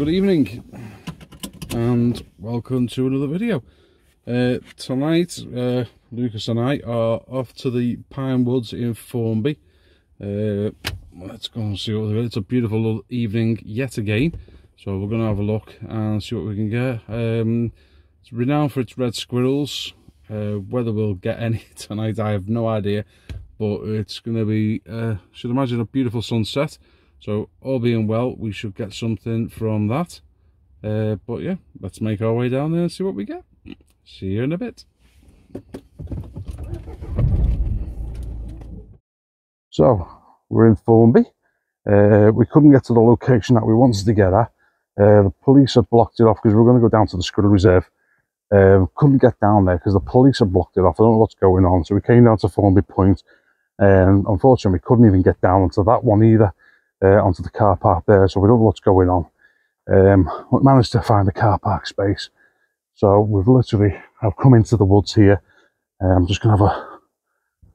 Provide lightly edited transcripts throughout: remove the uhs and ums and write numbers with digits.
good evening and welcome to another video. Tonight Lucas and I are off to the Pine Woods in Formby. Let's go and see what we're. It's a beautiful evening yet again, so we're going to have a look and see what we can get. It's renowned for its red squirrels. Whether we'll get any tonight I have no idea, but it's going to be should imagine a beautiful sunset. So all being well, we should get something from that. But yeah, let's make our way down there and see what we get. See you in a bit. So we're in Formby. We couldn't get to the location that we wanted to get at. The police had blocked it off because we were going to go down to the squirrel reserve. Couldn't get down there because the police had blocked it off. I don't know what's going on. So we came down to Formby Point, and unfortunately we couldn't even get down onto that one either. Onto the car park there, so we don't know what's going on. We managed to find a car park space, so we've literally have come into the woods here. I'm just gonna have a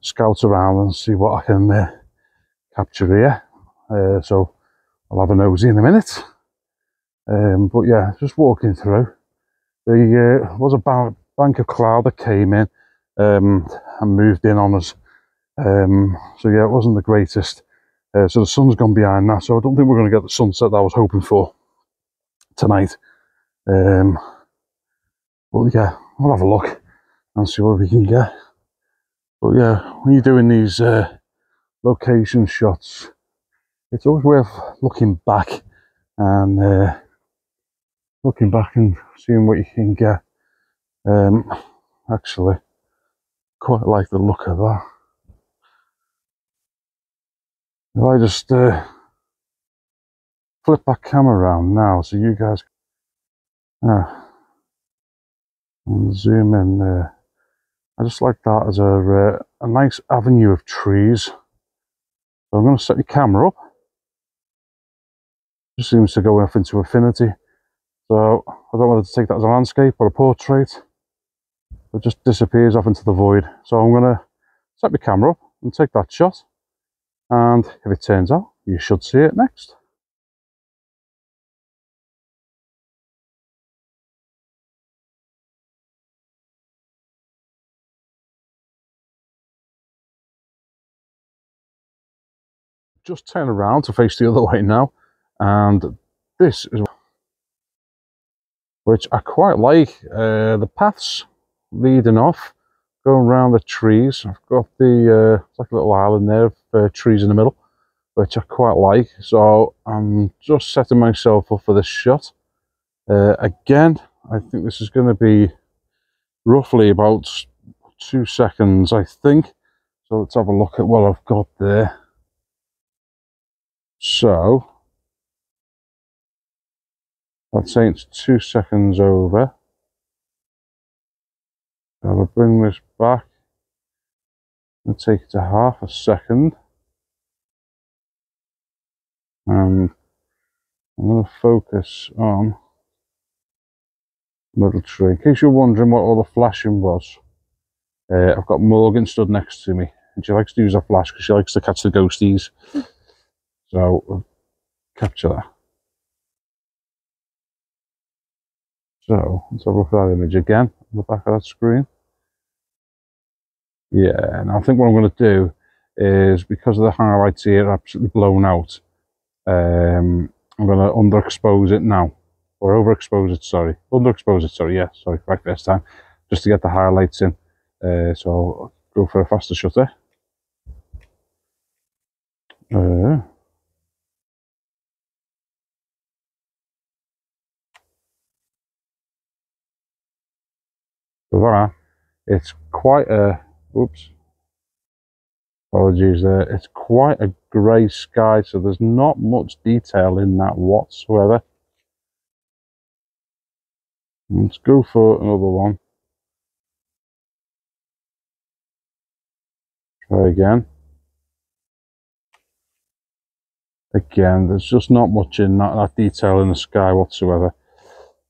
scout around and see what I can capture here. So I'll have a nosy in a minute. But yeah, just walking through. There was a bank of cloud that came in and moved in on us. So yeah, it wasn't the greatest. So the sun's gone behind that, so I don't think we're going to get the sunset that I was hoping for tonight. But yeah, we'll have a look and see what we can get. But yeah, when you're doing these location shots, it's always worth looking back and seeing what you can get. Actually, quite like the look of that. If I just flip that camera around now so you guys and zoom in there. I just like that as a nice avenue of trees. So I'm going to set the camera up. Just seems to go off into infinity. So I don't know whether to take that as a landscape or a portrait. It just disappears off into the void. So I'm going to set the camera up and take that shot. And if it turns out, you should see it next. Just turn around to face the other way now, and this is which I quite like. The paths leading off, going around the trees. I've got the it's like a little island there of trees in the middle, which I quite like. So I'm just setting myself up for this shot. Again, I think this is going to be roughly about 2 seconds, I think. So let's have a look at what I've got there. So that's saying it's 2 seconds over. So I'll bring this back and take it to half a second. And I'm going to focus on the little tree. In case you're wondering what all the flashing was, I've got Morgan stood next to me, and she likes to use a flash because she likes to catch the ghosties. So we'll capture that. So let's have a look at that image again on the back of that screen. Yeah, and I think what I'm going to do is, because of the highlights here are absolutely blown out, I'm going to underexpose it now, or overexpose it, sorry. Underexpose it, sorry, yeah, sorry, right this time, just to get the highlights in. So I'll go for a faster shutter. So that, it's quite a, oops, apologies there, it's quite a grey sky, so there's not much detail in that whatsoever. Let's go for another one. Try again. Again, there's just not much in that detail in the sky whatsoever.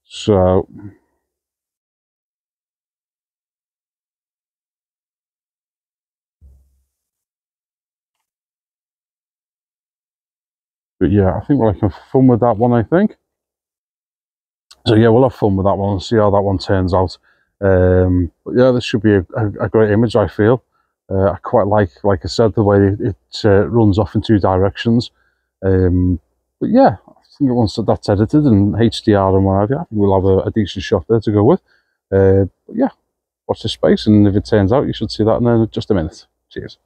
So but yeah, I think we'll have fun with that one, I think. So yeah, we'll have fun with that one and see how that one turns out. But yeah, this should be a great image, I feel. I quite like I said, the way it runs off in 2 directions. But yeah, I think once that's edited and HDR and what have you, I think we'll have a decent shot there to go with. But yeah, watch this space, and if it turns out, you should see that in just a minute. Cheers.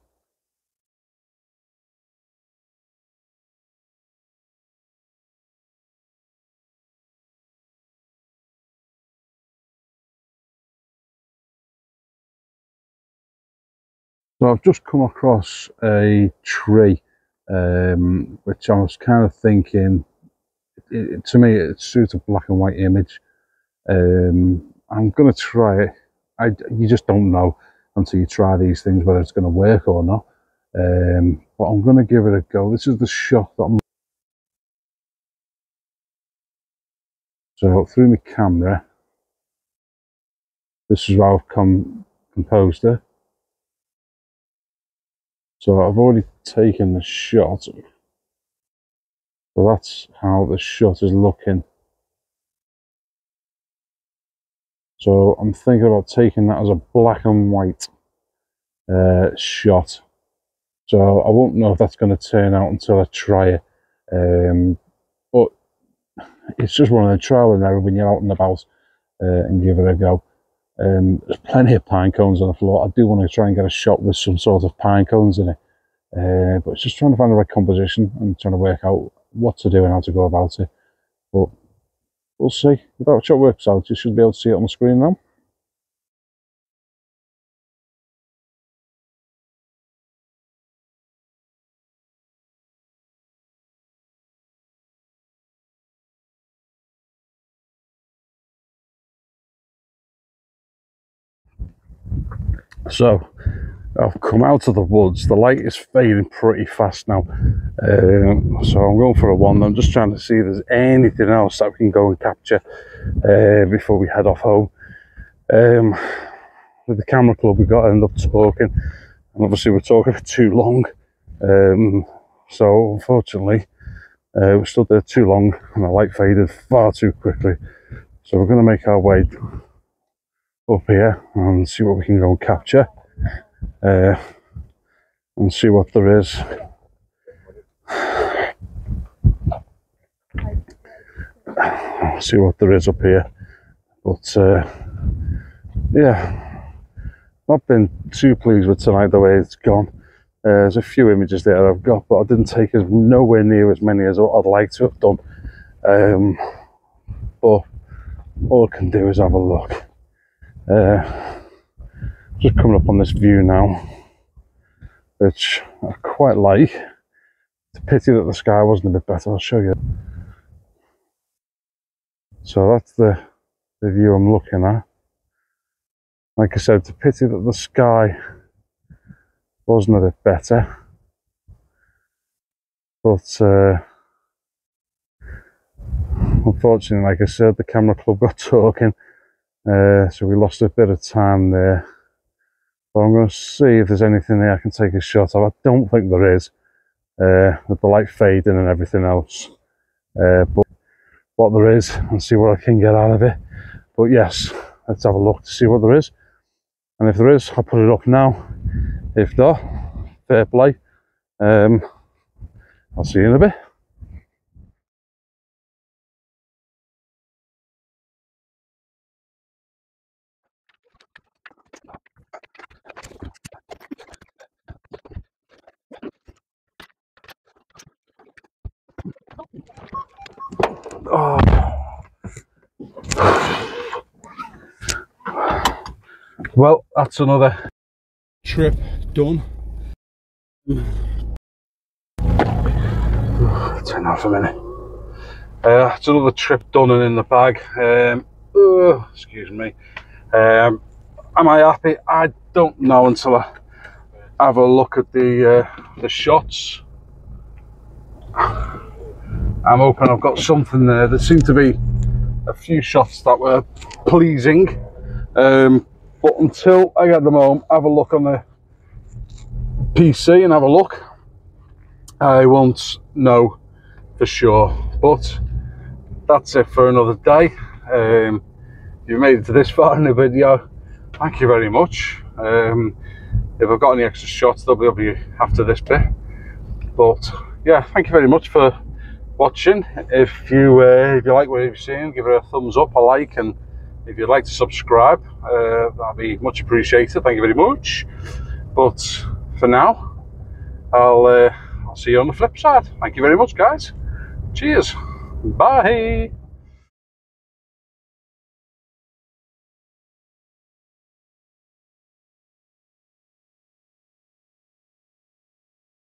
So I've just come across a tree, which I was kind of thinking, to me, it suits a black and white image. I'm going to try it. You just don't know until you try these things whether it's going to work or not. But I'm going to give it a go. This is the shot that I'm... So through my camera, this is how I've composed it. So I've already taken the shot. So that's how the shot is looking. So I'm thinking about taking that as a black and white shot. So I won't know if that's going to turn out until I try it. But it's just one of the trial and error when you're out and about and give it a go. There's plenty of pine cones on the floor. I do want to try and get a shot with some sort of pine cones in it. But it's just trying to find the right composition and trying to work out what to do and how to go about it. But we'll see. If that shot works out, you should be able to see it on the screen now. So I've come out of the woods. The light is fading pretty fast now, so I'm going for a wander. I'm just trying to see if there's anything else that we can go and capture before we head off home. With the camera club, we got to end up talking, and obviously we're talking for too long. So unfortunately, we stood there too long, and the light faded far too quickly. So we're going to make our way up here and see what we can go and capture, and see what there is. See what there is up here. But yeah, not been too pleased with tonight, the way it's gone. There's a few images there I've got, but I didn't take nowhere near as many as I'd like to have done. But all I can do is have a look. Just coming up on this view now, which I quite like. It's a pity that the sky wasn't a bit better. I'll show you. So that's the view I'm looking at. Like I said, it's a pity that the sky wasn't a bit better. But unfortunately, like I said, the camera club got talking. So we lost a bit of time there. But I'm going to see if there's anything there I can take a shot of. I don't think there is, with the light fading and everything else. But what there is, and see what I can get out of it. But yes, let's have a look to see what there is. And if there is, I'll put it up now. If not, fair play. I'll see you in a bit. Oh. Well, that's another trip done. Turn off a minute. It's another trip done and in the bag. Excuse me. Am I happy? I don't know until I have a look at the shots. I'm hoping I've got something there. There seemed to be a few shots that were pleasing, but until I get them home, have a look on the PC and have a look, I won't know for sure. But that's it for another day. If you've made it to this far in the video, thank you very much. If I've got any extra shots, they'll be after this bit. But yeah, thank you very much for watching. If you like what you've seen, give it a thumbs up, a like, and if you'd like to subscribe, that'd be much appreciated. Thank you very much. But for now, I'll see you on the flip side. Thank you very much, guys. Cheers. Bye.